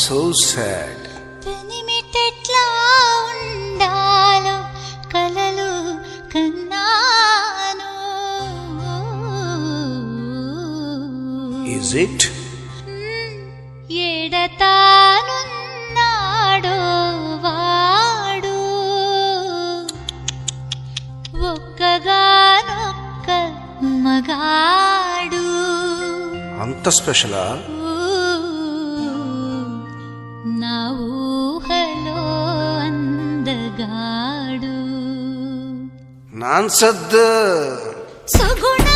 So sad. పెనిమిటెట్లా ఉండాలో కలలు కన్నాను. Is it? ఎడతానున్నాడో వాడు ఒక్కగానొక్క మగాడు. అంత స్పెషలా? నా ఊహలో అందగాడు. నాన్సద్దు సుగుణ